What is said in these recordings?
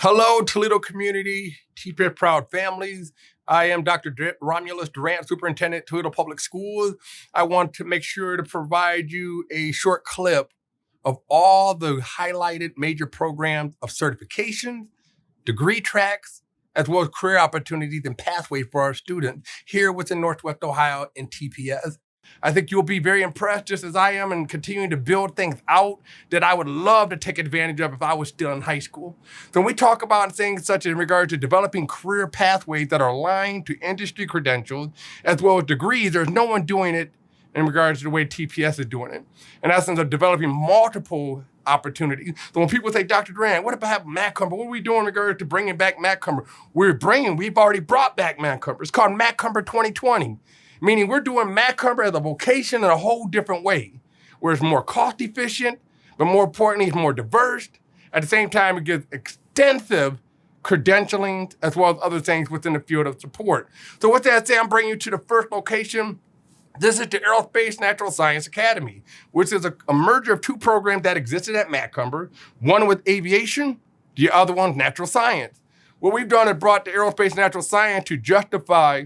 Hello, Toledo community, TPS proud families. I am Dr. Romules Durant, Superintendent, Toledo Public Schools. I want to make sure to provide you a short clip of all the highlighted major programs of certifications, degree tracks, as well as career opportunities and pathways for our students here within Northwest Ohio in TPS. I think you'll be very impressed, just as I am, in continuing to build things out that I would love to take advantage of if I was still in high school. So when we talk about things such in regard to developing career pathways that are aligned to industry credentials, as well as degrees, there's no one doing it in regards to the way TPS is doing it. In essence, of developing multiple opportunities. So when people say, Dr. Durant, what about Macumber? What are we doing in regards to bringing back Macumber? We've already brought back Macumber. It's called Macumber 2020. Meaning we're doing Macumber as a vocation in a whole different way, where it's more cost efficient, but more importantly, it's more diverse. At the same time, it gives extensive credentialing as well as other things within the field of support. So with that said, I'm bringing you to the first location. This is the Aerospace Natural Science Academy, which is a merger of two programs that existed at Macumber, one with aviation, the other one's natural science. What we've done is brought the Aerospace Natural Science to justify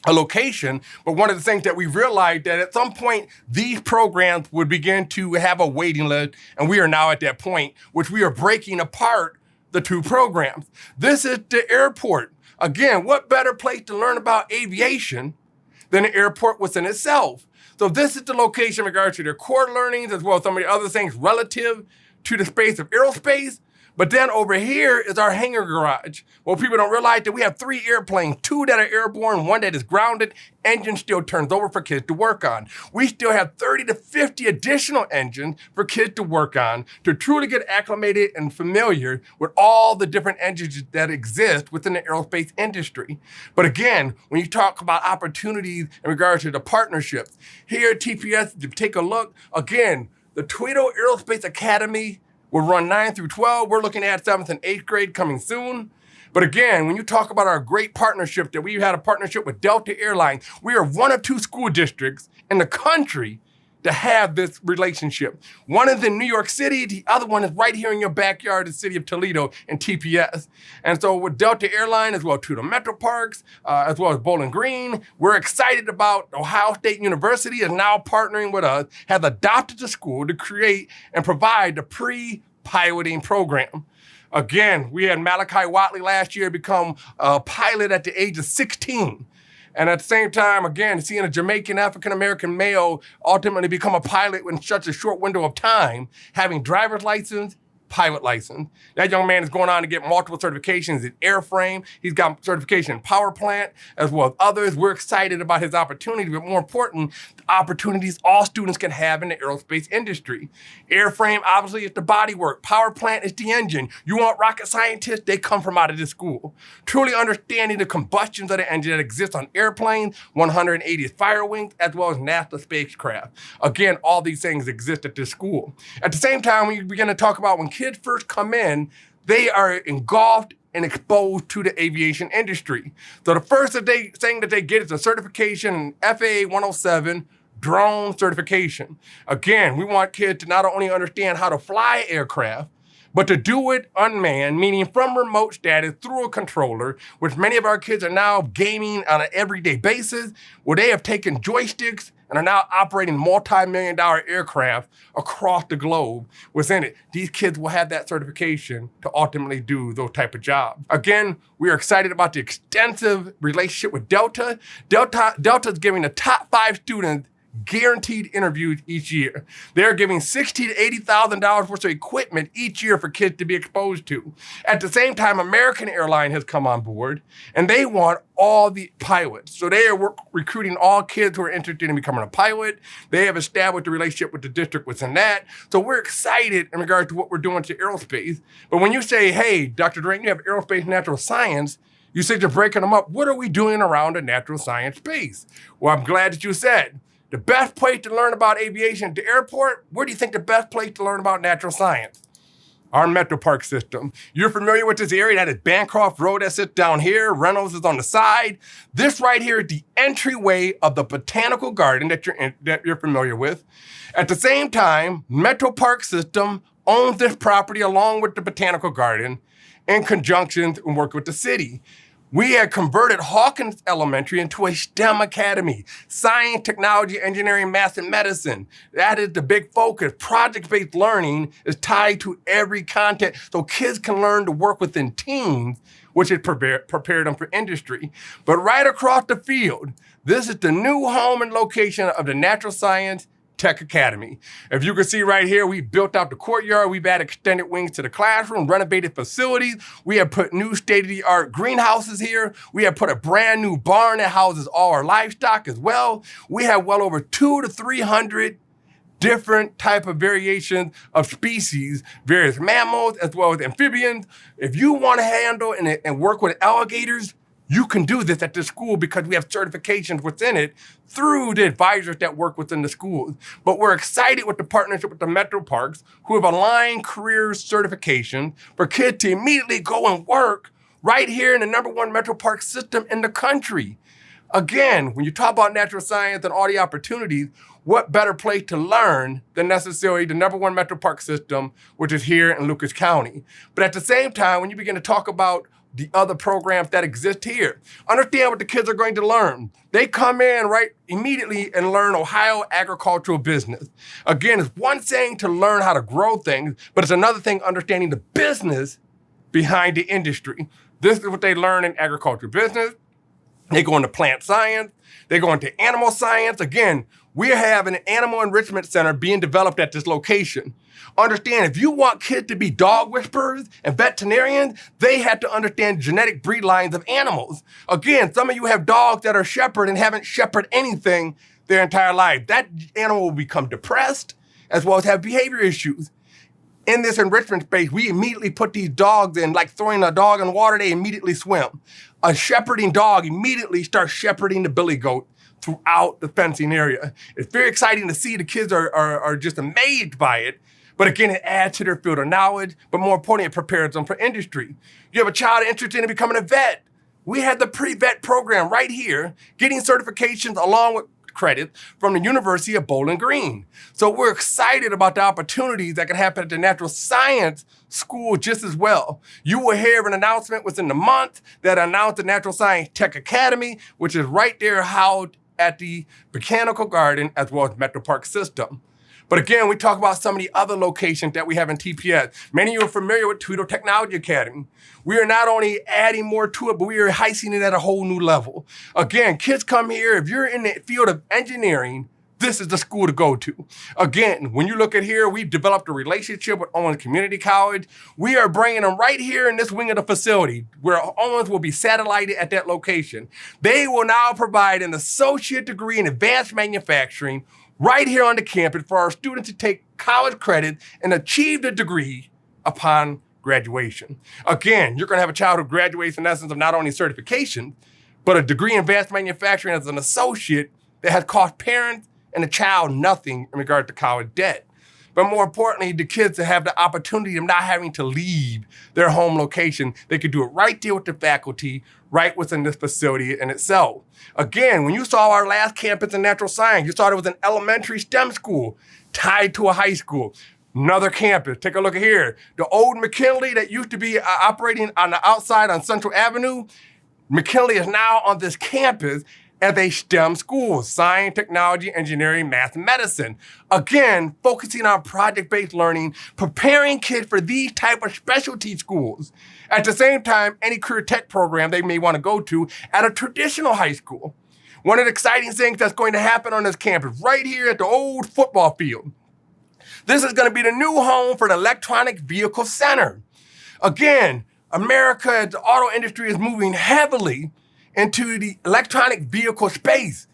a location, but one of the things that we realized that at some point these programs would begin to have a waiting list, and we are now at that point, which we are breaking apart the two programs. This is the airport. Again, what better place to learn about aviation than the airport within itself? So this is the location in regards to their core learnings, as well as some of the other things relative to the space of aerospace. But then over here is our hangar garage. Well, people don't realize that we have 3 airplanes, 2 that are airborne, 1 that is grounded. Engine still turns over for kids to work on. We still have 30 to 50 additional engines for kids to work on to truly get acclimated and familiar with all the different engines that exist within the aerospace industry. But again, when you talk about opportunities in regards to the partnerships, here at TPS, to take a look, again, the Toledo Aerospace Academy will run 9 through 12. We're looking at 7th and 8th grade coming soon. But again, when you talk about our great partnership, that we've had a partnership with Delta Airlines, we are one of 2 school districts in the country to have this relationship. One is in New York City, the other one is right here in your backyard, the city of Toledo and TPS. And so with Delta Airlines, as well as Toledo Metro Parks, as well as Bowling Green, we're excited about Ohio State University is now partnering with us, has adopted the school to create and provide the pre-piloting program. Again, we had Malachi Watley last year become a pilot at the age of 16. And at the same time, again, seeing a Jamaican African-American male ultimately become a pilot in such a short window of time, having driver's license, pilot license. That young man is going on to get multiple certifications in airframe. He's got certification in power plant, as well as others. We're excited about his opportunity, but more important, the opportunities all students can have in the aerospace industry. Airframe, obviously, is the bodywork. Power plant is the engine. You want rocket scientists? They come from out of this school. Truly understanding the combustions of the engine that exists on airplanes, 180 fire wings, as well as NASA spacecraft. Again, all these things exist at this school. At the same time, when you begin to talk about when kids first come in, they are engulfed and exposed to the aviation industry. So the first thing that they get is a certification in FAA 107 drone certification. Again, we want kids to not only understand how to fly aircraft, but to do it unmanned, meaning from remote status through a controller, which many of our kids are now gaming on an everyday basis, where they have taken joysticks and are now operating multi-million-dollar aircraft across the globe within it. These kids will have that certification to ultimately do those type of jobs. Again, we are excited about the extensive relationship with Delta. Delta is giving the top 5 students guaranteed interviews each year. They're giving $60,000 to $80,000 worth of equipment each year for kids to be exposed to. At the same time, American Airlines has come on board, and they want all the pilots. So they are recruiting all kids who are interested in becoming a pilot. They have established a relationship with the district within that. So we're excited in regard to what we're doing to aerospace. But when you say, hey, Dr. Durant, you have aerospace and natural science, you say you're breaking them up. What are we doing around the natural science space? Well, I'm glad that you said, the best place to learn about aviation at the airport, where do you think the best place to learn about natural science? Our Metro Park system. You're familiar with this area. That is Bancroft Road that sits down here. Reynolds is on the side. This right here is the entryway of the botanical garden that you're familiar with. At the same time, Metro Park system owns this property along with the botanical garden. in conjunction and work with the city. We had converted Hawkins Elementary into a STEM academy. Science, technology, engineering, math, and medicine. That is the big focus. Project-based learning is tied to every content so kids can learn to work within teams, which has prepared them for industry. But right across the field, this is the new home and location of the Natural Science Tech Academy. If you can see right here, we built out the courtyard. We've added extended wings to the classroom, renovated facilities. We have put new state-of-the-art greenhouses here. We have put a brand new barn that houses all our livestock as well. We have well over 200 to 300 different type of variations of species, various mammals as well as amphibians. If you want to handle and work with alligators, you can do this at the school because we have certifications within it through the advisors that work within the schools. But we're excited with the partnership with the Metro Parks, who have aligned career certification for kids to immediately go and work right here in the #1 Metro Park system in the country. Again, when you talk about natural science and all the opportunities, what better place to learn than necessarily the #1 Metro Park system, which is here in Lucas County. But at the same time, when you begin to talk about the other programs that exist here, understand what the kids are going to learn. They come in right immediately and learn Ohio agricultural business. Again, it's one thing to learn how to grow things, but it's another thing understanding the business behind the industry. This is what they learn in agricultural business. They go into plant science. They go into animal science. Again, we have an animal enrichment center being developed at this location. Understand, if you want kids to be dog whisperers and veterinarians, they have to understand genetic breed lines of animals. Again, some of you have dogs that are shepherd and haven't shepherded anything their entire life. That animal will become depressed as well as have behavior issues. In this enrichment space, we immediately put these dogs in, like throwing a dog in water, they immediately swim. A shepherding dog immediately starts shepherding the billy goat throughout the fencing area. It's very exciting to see. The kids are just amazed by it. But again, it adds to their field of knowledge, but more importantly, it prepares them for industry. You have a child interested in becoming a vet. We had the pre-vet program right here, getting certifications along with credit from the University of Bowling Green. So we're excited about the opportunities that can happen at the Natural Science School just as well. You will hear an announcement within the month that announced the Natural Science Tech Academy, which is right there housed at the Botanical Garden as well as Metro Park system. But again, we talk about some of the other locations that we have in TPS. Many of you are familiar with Toledo Technology Academy. We are not only adding more to it, but we are heisting it at a whole new level. Again, kids come here. If you're in the field of engineering, this is the school to go to. Again, when you look at here, we've developed a relationship with Owens Community College. We are bringing them right here in this wing of the facility where Owens will be satellited at that location. They will now provide an associate degree in advanced manufacturing right here on the campus for our students to take college credit and achieve the degree upon graduation. Again, you're going to have a child who graduates in essence of not only certification, but a degree in advanced manufacturing as an associate that has cost parents and the child nothing in regard to college debt. But more importantly, the kids to have the opportunity of not having to leave their home location. They could do it right there with the faculty, right within this facility in itself. Again, when you saw our last campus in natural science, you saw it was an elementary STEM school tied to a high school. Another campus, take a look at here. The old McKinley that used to be operating on the outside on Central Avenue, McKinley is now on this campus as a STEM school, science, technology, engineering, math, and medicine. Again, focusing on project-based learning, preparing kids for these type of specialty schools. At the same time, any career tech program they may want to go to at a traditional high school. One of the exciting things that's going to happen on this campus, right here at the old football field, this is going to be the new home for the Electronic Vehicle Center. Again, America, the auto industry is moving heavily into the electronic vehicle space.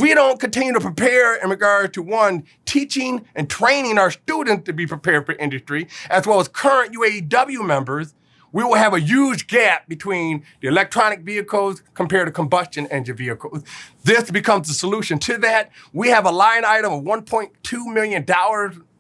We don't continue to prepare in regard to one, teaching and training our students to be prepared for industry, as well as current UAW members, we will have a huge gap between the electronic vehicles compared to combustion engine vehicles. This becomes the solution to that. We have a line item of $1.2 million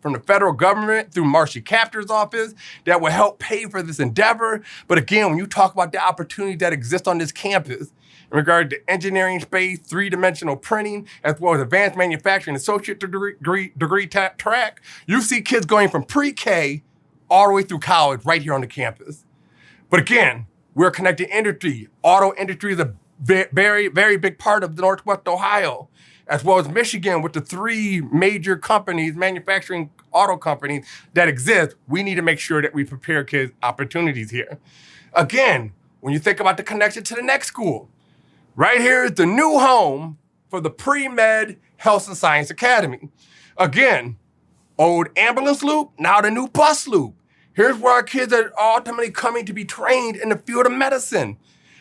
from the federal government through Marcy Kaptur's office that will help pay for this endeavor. But again, when you talk about the opportunity that exists on this campus in regard to engineering space, three-dimensional printing, as well as advanced manufacturing associate degree track, you see kids going from pre-K all the way through college right here on the campus. But again, we're connecting industry. Auto industry is a very, very big part of Northwest Ohio, as well as Michigan with the 3 major companies, manufacturing auto companies that exist. We need to make sure that we prepare kids opportunities here. Again, when you think about the connection to the next school, right here is the new home for the Pre-Med Health and Science Academy. Again, old ambulance loop, now the new bus loop. Here's where our kids are ultimately coming to be trained in the field of medicine.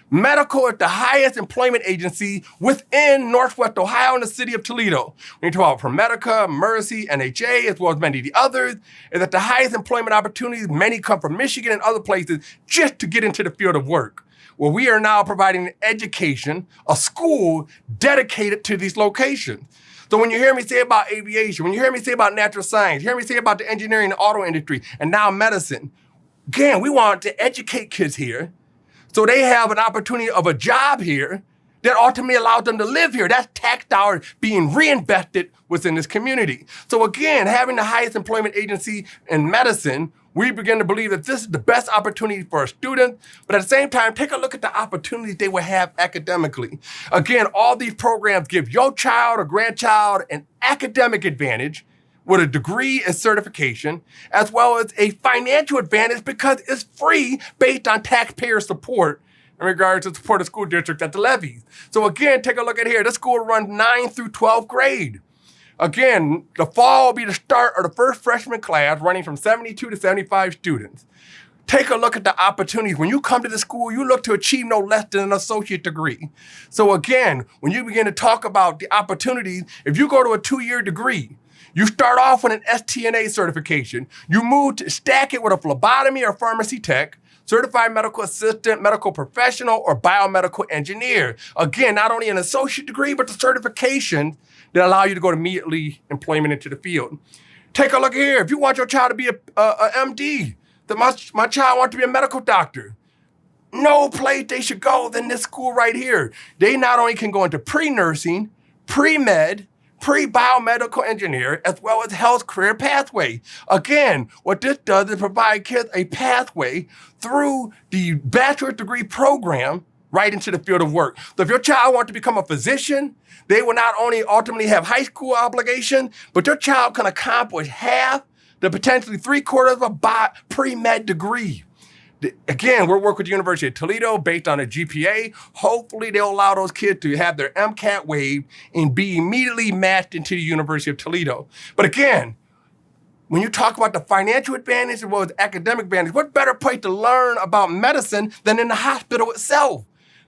Medical is the highest employment agency within Northwest Ohio and the city of Toledo. When you talk about ProMedica, Mercy, NHA, as well as many of the others, is that the highest employment opportunities, many come from Michigan and other places just to get into the field of work. Well, we are now providing an education, a school dedicated to these locations. So when you hear me say about aviation, when you hear me say about natural science, you hear me say about the engineering and auto industry, and now medicine, again, we want to educate kids here so they have an opportunity of a job here that ultimately allows them to live here. That's tax dollars being reinvested within this community. So again, having the highest employment agency in medicine, we begin to believe that this is the best opportunity for a student, but at the same time, take a look at the opportunities they will have academically. Again, all these programs give your child or grandchild an academic advantage with a degree and certification, as well as a financial advantage because it's free based on taxpayer support in regards to support of school district at the levies. So again, take a look at here. This school runs 9th through 12th grade. Again, the fall will be the start of the first freshman class running from 72 to 75 students. Take a look at the opportunities. When you come to the school, you look to achieve no less than an associate degree. So again, when you begin to talk about the opportunities, if you go to a 2-year degree, you start off with an STNA certification. You move to stack it with a phlebotomy or pharmacy tech, certified medical assistant, medical professional, or biomedical engineer. Again, not only an associate degree, but the certification that allow you to go immediately employment into the field. Take a look here. If you want your child to be a MD, then my child wants to be a medical doctor. No place they should go than this school right here. They not only can go into pre-nursing, pre-med, pre-biomedical engineer, as well as health career pathway. Again, what this does is provide kids a pathway through the bachelor's degree program right into the field of work. So if your child wants to become a physician, they will not only ultimately have high school obligation, but your child can accomplish half to potentially 3/4 of a pre-med degree. Again, we're working with the University of Toledo based on a GPA. Hopefully they'll allow those kids to have their MCAT waived and be immediately matched into the University of Toledo. But again, when you talk about the financial advantage as well as academic advantage, what better place to learn about medicine than in the hospital itself?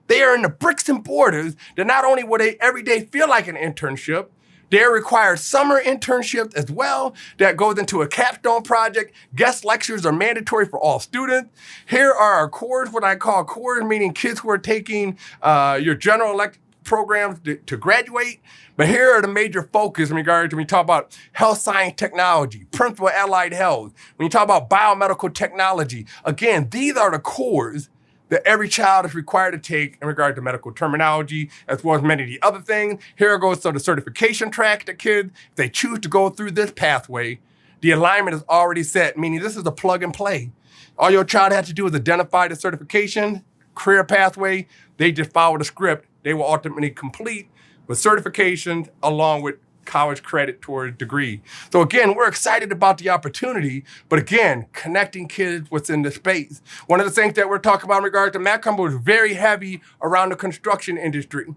They are in the bricks and mortars that not only will they every day feel like an internship, they require summer internships as well that goes into a capstone project. Guest lectures are mandatory for all students. Here are our cores, what I call cores, meaning kids who are taking your general programs to graduate. But here are the major focus in regards to when you talk about health science technology, principal allied health, when you talk about biomedical technology. Again, these are the cores that every child is required to take in regard to medical terminology, as well as many of the other things. Here goes to the certification track that kids, if they choose to go through this pathway, the alignment is already set, meaning this is a plug and play. All your child has to do is identify the certification, career pathway, they just follow the script. They will ultimately complete with certifications along with college credit towards degree. So again, we're excited about the opportunity, but again, connecting kids within the space. One of the things that we're talking about in regard to MacCombo is very heavy around the construction industry.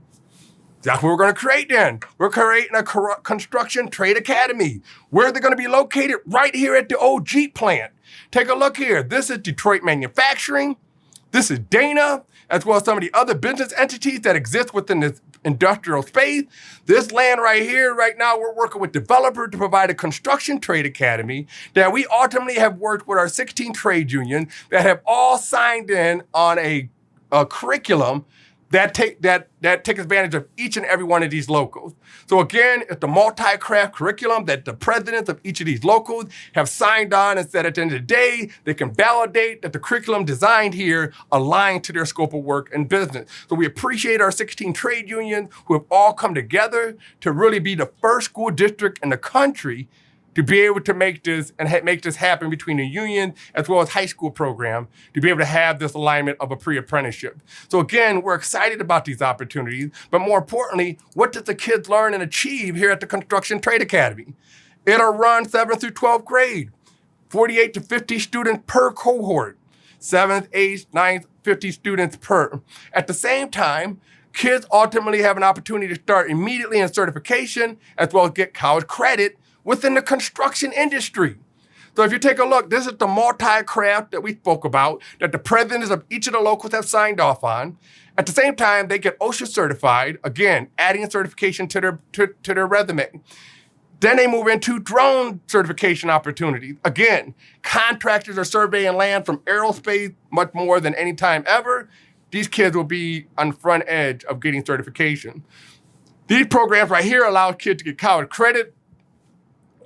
That's what we're going to create then. We're creating a construction trade academy. Where are they going to be located? Right here at the old Jeep plant. Take a look here. This is Detroit Manufacturing. This is Dana, as well as some of the other business entities that exist within this industrial space. This land right here, right now, we're working with developers to provide a construction trade academy that we ultimately have worked with our 16 trade unions that have all signed in on a curriculum that takes advantage of each and every one of these locals. So again, it's the multi-craft curriculum that the presidents of each of these locals have signed on and said at the end of the day, they can validate that the curriculum designed here align to their scope of work and business. So we appreciate our 16 trade unions who have all come together to really be the first school district in the country to be able to make this and make this happen between the union as well as high school program to be able to have this alignment of a pre-apprenticeship. So again, we're excited about these opportunities, but more importantly, what does the kids learn and achieve here at the Construction Trade Academy? It'll run 7th through 12th grade, 48 to 50 students per cohort, 7th, 8th, 9th, 50 students per. At the same time, kids ultimately have an opportunity to start immediately in certification as well as get college credit within the construction industry. So if you take a look, this is the multi-craft that we spoke about, that the presidents of each of the locals have signed off on. At the same time, they get OSHA certified, again, adding certification to their resume. Then they move into drone certification opportunities. Again, contractors are surveying land from aerospace much more than any time ever. These kids will be on the front edge of getting certification. These programs right here allow kids to get college credit.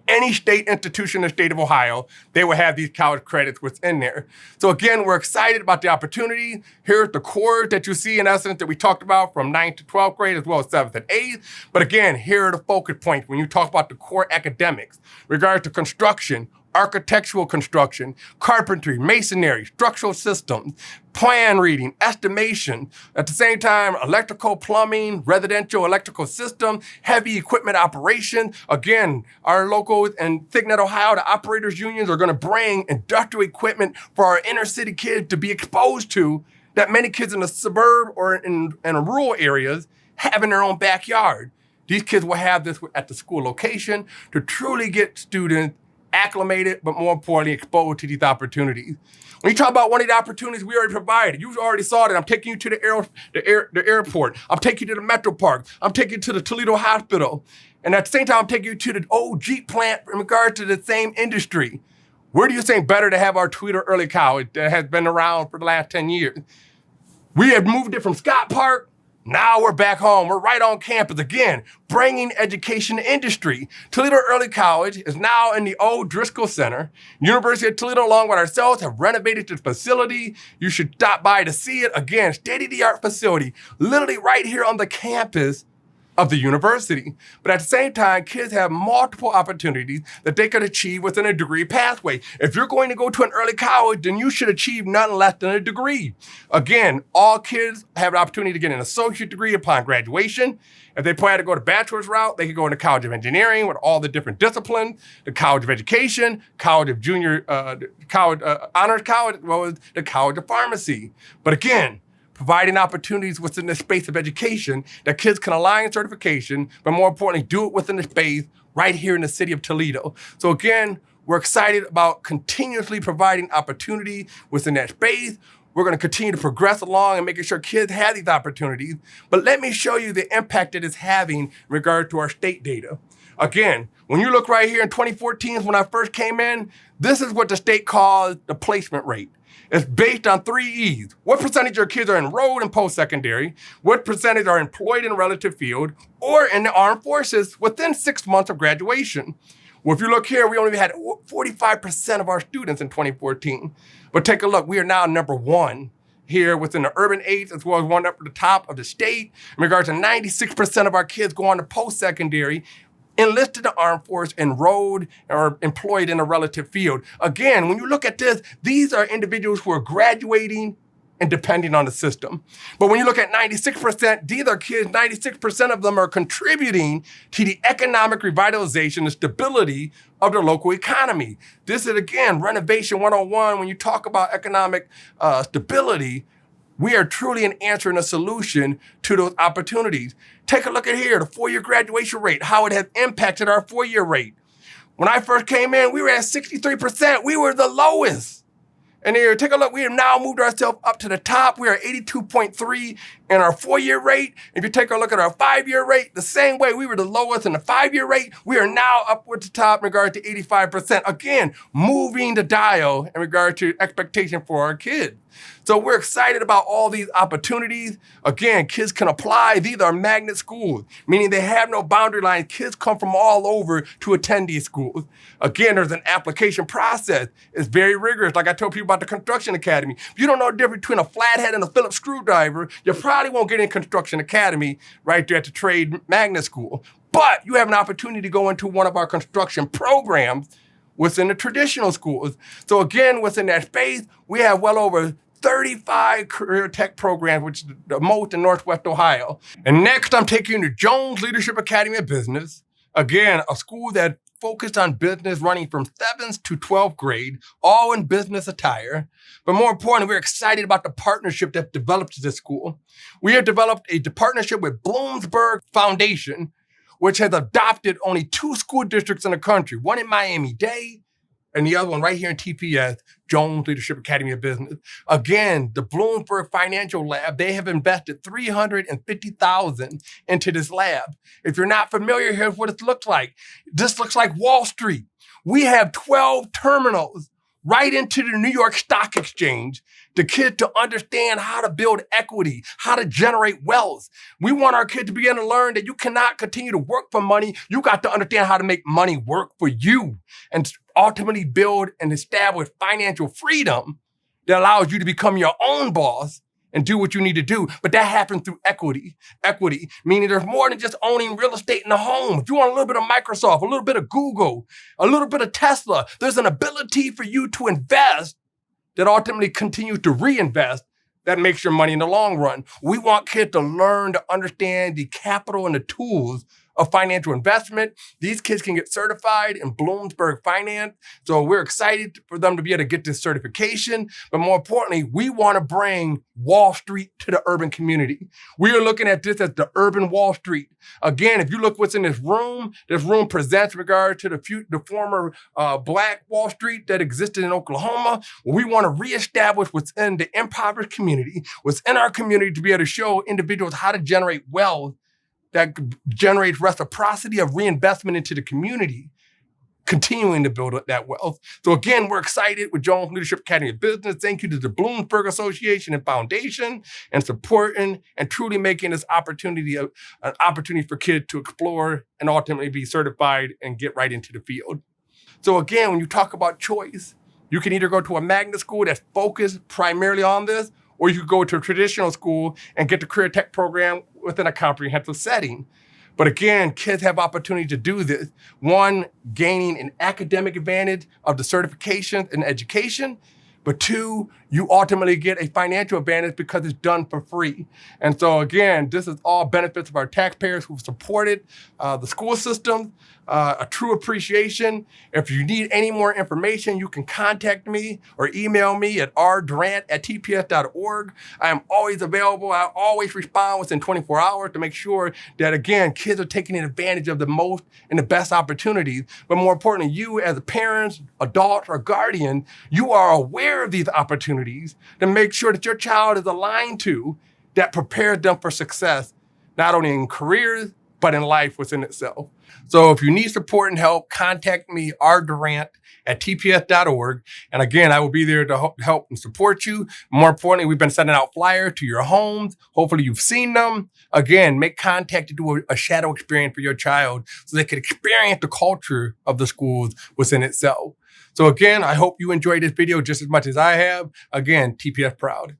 Any state institution in the state of Ohio, they will have these college credits within there. So again, we're excited about the opportunity. Here's the core that you see in essence that we talked about from 9th to 12th grade as well as 7th and 8th. But again, here are the focus points when you talk about the core academics. Regarding to construction, architectural construction, carpentry, masonry, structural systems, plan reading, estimation. At the same time, electrical, plumbing, residential electrical system, heavy equipment operation. Again, our locals and Signet, Ohio, the operators unions are gonna bring industrial equipment for our inner city kids to be exposed to that many kids in the suburb or in rural areas have in their own backyard. These kids will have this at the school location to truly get students acclimated, but more importantly, exposed to these opportunities. When you talk about one of the opportunities we already provided, you already saw that. I'm taking you to the airport. I'm taking you to the Metro Park. I'm taking you to the Toledo Hospital. And at the same time, I'm taking you to the old Jeep plant in regard to the same industry. Where do you think better to have our Toledo Early College that has been around for the last 10 years? We have moved it from Scott Park. Now we're back home. We're right on campus again, bringing education to industry. Toledo Early College is now in the old Driscoll Center. University of Toledo, along with ourselves, have renovated the facility. You should stop by to see it. Again, state-of-the-art facility, literally right here on the campus of the university. But at the same time, kids have multiple opportunities that they could achieve within a degree pathway. If you're going to go to an early college, then you should achieve none less than a degree. Again, all kids have the opportunity to get an associate degree upon graduation. If they plan to go the bachelor's route, they can go into College of Engineering with all the different disciplines, the College of Education, College of Honors College, as well as the College of Pharmacy. But again, providing opportunities within the space of education that kids can align certification, but more importantly, do it within the space right here in the city of Toledo. So again, we're excited about continuously providing opportunity within that space. We're gonna continue to progress along and making sure kids have these opportunities. But let me show you the impact it is having in regard to our state data. Again, when you look right here in 2014 when I first came in, this is what the state calls the placement rate. It's based on 3 E's. What percentage of your kids are enrolled in post-secondary? What percentage are employed in a relative field or in the armed forces within 6 months of graduation? Well, if you look here, we only had 45% of our students in 2014. But take a look, we are now number 1 here within the urban 8s as well as one up at the top of the state. In regards to 96% of our kids go on to post-secondary, enlisted the armed force, enrolled, or employed in a relative field. Again, when you look at this, these are individuals who are graduating and depending on the system. But when you look at 96%, these are kids, 96% of them are contributing to the economic revitalization and stability of the local economy. This is, again, Renovation 101. When you talk about economic stability, we are truly an answer and a solution to those opportunities. Take a look at here, the 4-year graduation rate, how it has impacted our 4-year rate. When I first came in, we were at 63%. We were the lowest. And here, take a look, we have now moved ourselves up to the top. We are 82.3 in our 4-year rate. If you take a look at our 5-year rate, the same way we were the lowest in the 5-year rate, we are now upward to top in regard to 85%. Again, moving the dial in regard to expectation for our kids. So we're excited about all these opportunities. Again, kids can apply. These are magnet schools, meaning they have no boundary lines. Kids come from all over to attend these schools. Again, there's an application process. It's very rigorous. Like I told people about the Construction Academy. If you don't know the difference between a flathead and a Phillips screwdriver, you probably won't get in Construction Academy right there at the Trade Magnet School. but you have an opportunity to go into one of our construction programs within the traditional schools. So again, within that space, we have well over 35 career tech programs, which is the most in Northwest Ohio. And next, I'm taking you to Jones Leadership Academy of Business. Again, a school that focused on business running from 7th to 12th grade, all in business attire. But more importantly, we're excited about the partnership that's developed at this school. We have developed a partnership with Bloomsburg Foundation, which has adopted only 2 school districts in the country, one in Miami-Dade and the other one right here in TPS, Jones Leadership Academy of Business. Again, the Bloomsburg Financial Lab, they have invested $350,000 into this lab. If you're not familiar, here's what it looks like. This looks like Wall Street. We have 12 terminals right into the New York Stock Exchange, the kids to understand how to build equity, how to generate wealth. We want our kids to begin to learn that you cannot continue to work for money. You got to understand how to make money work for you and ultimately build and establish financial freedom that allows you to become your own boss and do what you need to do. But that happens through equity. Equity, meaning there's more than just owning real estate in the home. If you want a little bit of Microsoft, a little bit of Google, a little bit of Tesla, there's an ability for you to invest that ultimately continues to reinvest that makes your money in the long run. We want kids to learn to understand the capital and the tools of financial investment. These kids can get certified in Bloomsburg Finance. So we're excited for them to be able to get this certification. But more importantly, we want to bring Wall Street to the urban community. We are looking at this as the urban Wall Street. Again, if you look what's in this room presents in regard to the former Black Wall Street that existed in Oklahoma. We want to reestablish within the impoverished community, within our community, to be able to show individuals how to generate wealth that generates reciprocity of reinvestment into the community, continuing to build up that wealth. So again, we're excited with Jones Leadership Academy of Business. Thank you to the Bloomsburg Association and Foundation and supporting and truly making this opportunity an opportunity for kids to explore and ultimately be certified and get right into the field. So again, when you talk about choice, you can either go to a magnet school that's focused primarily on this, or you could go to a traditional school and get the career tech program within a comprehensive setting. But again, kids have opportunity to do this. One, gaining an academic advantage of the certifications and education. But 2, you ultimately get a financial advantage because it's done for free. And so again, this is all benefits of our taxpayers who've supported the school system, a true appreciation. If you need any more information, you can contact me or email me at rdurant@tps.org. I am always available. I always respond within 24 hours to make sure that, again, kids are taking advantage of the most and the best opportunities. But more importantly, you as a parent, adult, or guardian, you are aware of these opportunities to make sure that your child is aligned to that prepares them for success, not only in careers, but in life within itself. So if you need support and help, contact me, rdurant@tps.org. And again, I will be there to help and support you. More importantly, we've been sending out flyers to your homes. Hopefully you've seen them. Again, make contact to do a shadow experience for your child so they can experience the culture of the schools within itself. So again, I hope you enjoyed this video just as much as I have. Again, TPS proud.